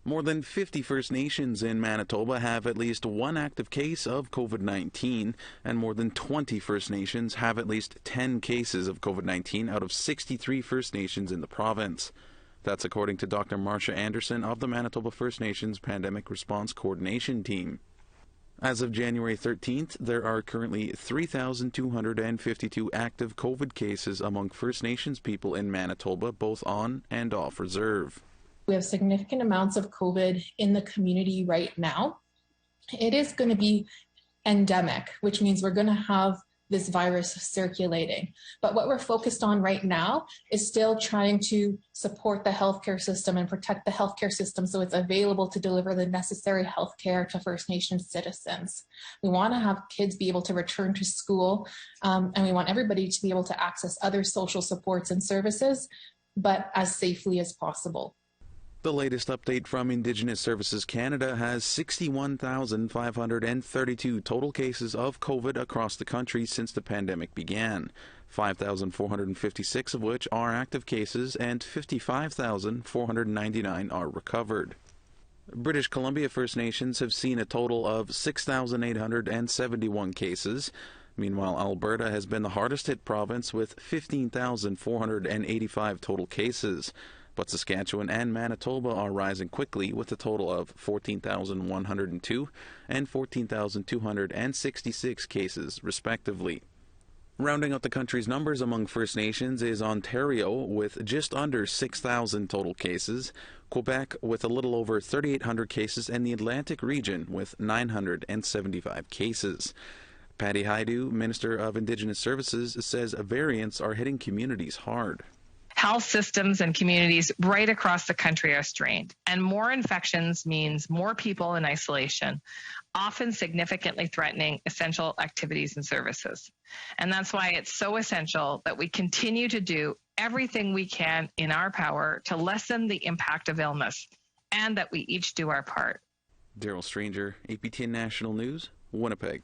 More than 50 First Nations in Manitoba have at least one active case of COVID-19, and more than 20 First Nations have at least 10 cases of COVID-19 out of 63 First Nations in the province. That's according to Dr. Marcia Anderson of the Manitoba First Nations Pandemic Response Coordination Team. As of January 13th, there are currently 3,252 active COVID cases among First Nations people in Manitoba, both on and off reserve. We have significant amounts of COVID in the community right now. It is going to be endemic, which means we're going to have this virus circulating. But what we're focused on right now is still trying to support the healthcare system and protect the healthcare system so it's available to deliver the necessary healthcare to First Nations citizens. We want to have kids be able to return to school, and we want everybody to be able to access other social supports and services, but as safely as possible. The latest update from Indigenous Services Canada has 61,532 total cases of COVID across the country since the pandemic began, 5,456 of which are active cases and 55,499 are recovered. British Columbia First Nations have seen a total of 6,871 cases. Meanwhile, Alberta has been the hardest hit province with 15,485 total cases. But Saskatchewan and Manitoba are rising quickly with a total of 14,102 and 14,266 cases, respectively. Rounding out the country's numbers among First Nations is Ontario with just under 6,000 total cases, Quebec with a little over 3,800 cases, and the Atlantic region with 975 cases. Patty Haidu, Minister of Indigenous Services, says variants are hitting communities hard. Health systems and communities right across the country are strained, and more infections means more people in isolation, often significantly threatening essential activities and services. And that's why it's so essential that we continue to do everything we can in our power to lessen the impact of illness, and that we each do our part. Daryl Stranger, APTN National News, Winnipeg.